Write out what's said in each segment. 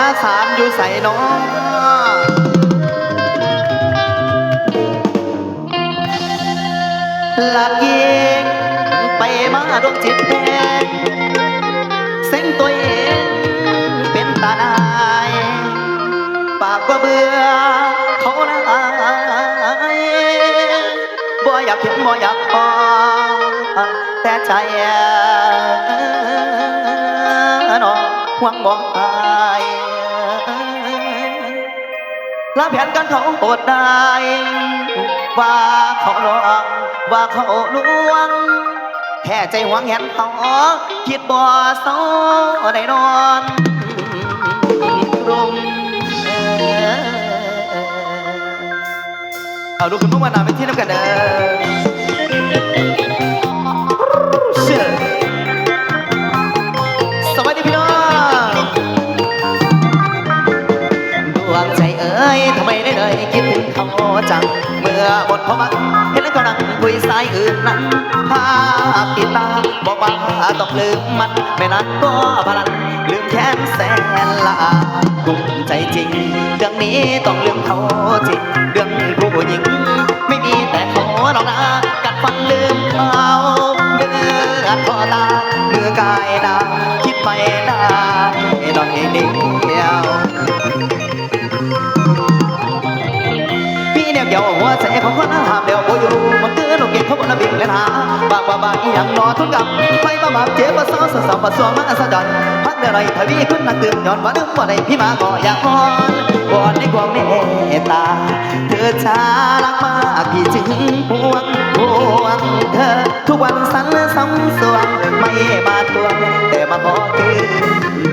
าสารอยู่ใส่น้องหลักยิงไปมาดวงจิตแดงเส้นตัวเองเป็นตาหนายปากก็เบื่อเขาหลายบ่อยากเห็นบ่อยากพอแต่ใจน้องหวังบ่หายลาแผนกันเขาโอดได้ว่าเขาหลอกว่าเขาลวงแค่ใจหวงเห็นเขาคิดบ่เศร้าได้นอนรุมเอาลูกคุณพวกมาหนาไปที่น้ำกันเด้อสวัสดีพี่น้องดวงใจเอ๋ยทำไมได้เลยคิดถึงเขาจังเมื่อหมดความหวังเห็นแล้วก็นั่งคุยสายอื่นนั้นภาพติดตาบอกว่าต้องลืมมันไม่นานก็พลันลืมแค้นแสนละกุ้มใจจริงเรื่องนี้ต้องลืมเขาจริงเรื่องผู้หญิงไม่มีแต่เขาหรอกนะกัดฟันลืมเขาเดือดคอตาเมื่อกายดาคิดไปได้ดอกเองเดียวเกี่ยวหัวใจของคนห้ามเดียวโบอยู่มันคือลูกเก็บเขาบนระเบียงเลยนะบางบางอย่างนอทุนกับไฟมาบาดเจ็บมาซ้อสาวมาสวมมาสะดันพักเดือดไรทวีขึ้นนักตื่นย้อนว่าดึงว่าได้พี่มาก็อยากพรวอนในความเมตตาเธอช้ารักมากพี่จึงห่วงเธอทุกวันสั่นซ้ำสวงไม่มาทวงแต่มาขอคืน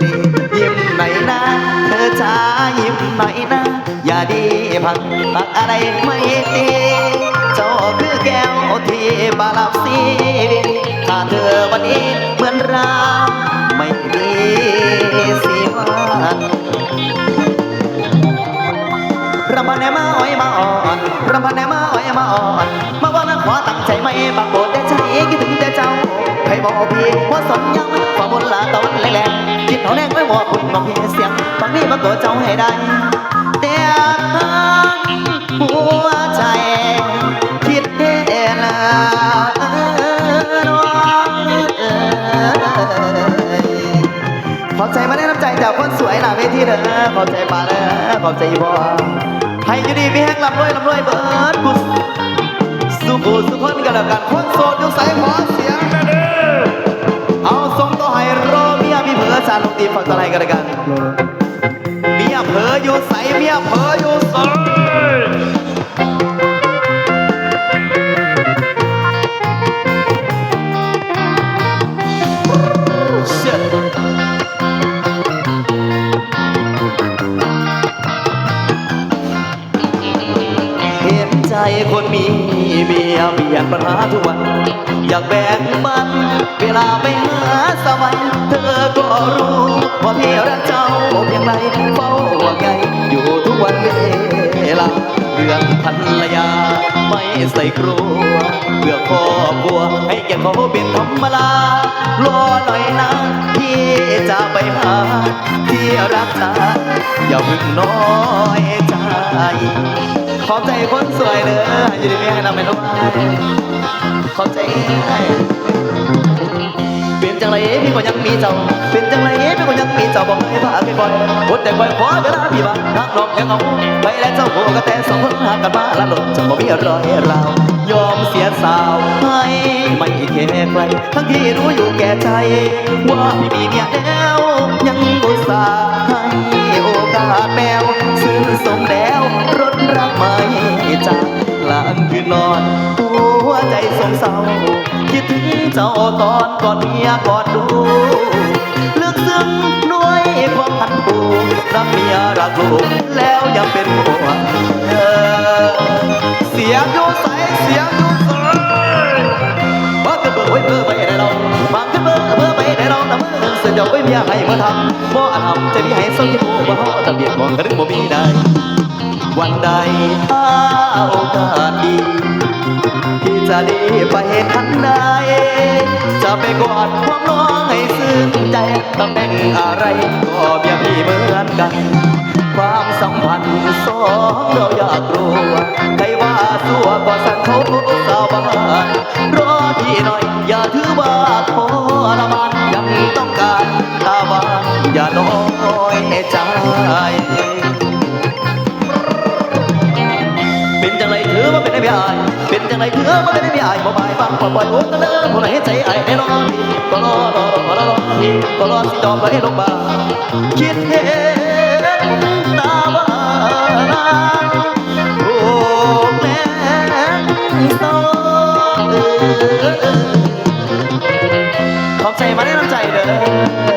ดียิ้มหน่อยนะเธอช้ายิ้มหน่อยนะอย่าดีพังปักอะไรไม่ตีเจ้าคือแก้วที่บาลับสีถ้าเธอวันนี้เหมือนเราไม่มีสิวันรำพันแนมาอ้อยมาอ่อนรำพันแนมาอ้อยมาอ่อนมาว่านักขอตั้งใจไม่ปรากฏแต่ใจคิดถึงแต่เจ้าให้บอกพี่ว่าสนยังฝ่าบนลาตะวันแรงคิดเอาแรงไว้ว่าคุณมองเพียงเสียงฟังพี่มาตัวเจ้าให้ได้แต่หัวใจคิดเห็นขอบใจมาได้น้ำใจจากคนสวยหน้าเวทีเด้อขอบใจป่าเด้อขอบใจพ่อให้อยู่ดีมีแห้งลำรวยเบิร์ดกุศสุขุสุขคนกันแล้วกันคนโสดอยู่ใส่ขอเสียงเด้อเอาส่งต่อให้รอเมียมีเผลอสารลงตีฝักตะไลกันแล้วกันเมียเผลออยู่ใส่เมียเผลออยู่ใส่คนมีเมียเบียดปัญหาทุกวันอยากแบ่งปันเวลาไปหาสวรรค์เธอก็รู้ว่าพี่รักเจ้าอย่างไรเฝ้าห่วงใยอยู่ทุกวันเวลาเรื่องภรรยาไม่ใส่ครัวเพื่อครอบครัวให้แก่เขาเป็นธรรมดารอหน่อยนะพี่จะไปหาที่รักษาอย่าเพิ่งน้อยใจขอบใจคนสวยเด้ออยู่ดีไม่ให้นำไปลงขอบใจเป็นจังไรพี่ก็ยังมีเจ้าเป็นจังไรพี่ก็ยังมีเจ้าบอกให้พาไปบ่อยอดแต่บ่อยขอเวลาพี่บ้างนักร้องยังเอาไปแล้วเจ้าโหก็แต่สองคนหากันมาละหล่นจะบ่มีรอยราวยอมเสียสาวให้ไม่แค่ใครทั้งที่รู้อยู่แก่ใจว่าพี่มีเมียแล้วยังอุตส่าห์ให้โอกาสแมวซื้อสมแล้วรถรักไม่จากกลางคืนนอนหัวใจสงเศร้าคิดถึงเจ้าตอนก่อนเมียกอดดูลึกซึ้งด้วยความพันผูรักเมียรักลูกแล้วยังเป็นห่วงเธอเสียงอยู่ใสเสียงอยู่ใสว่าจะเบื่อไว้เบื่อไปได้เราบางจะเบื่อไปได้เราแต่เมื่อเสียเจ้าไว้เมียให้มาทำบ่อาทำจะมีให้ส่งที่ผู้บ่ห่อทะเบียนมองกระดึ๊บบ่มีได้วันใดถ้าโอกาสดีที่จะรีบไปทันใดจะไปกอดความน้องให้ซึ้งใจตำแหน่งอะไรก็เบียพี่เหมือน กัน ความสัมพันธ์สองเราอยากรู้ใครว่าสัวก็สั่งเขาสาวบ้านรอพี่หน่อยอย่าถือว่าทรมานยังต้องการตาบ้านอย่าน้อยใจเป็นจังไรถือว่าเป็นไอ้พี่อายเป็นจังไรถือว่าเป็นไอ้พี่อายบ่บายบ้างบ่บ่อยโอ้กันเด้อผู้ไหนใจไอ้แน่นอนก็รอก็รอสิจอมไหลลงมาคิดเห็นตาบ้านถูกแม่สองขอบใจมาได้น้ำใจเด้อ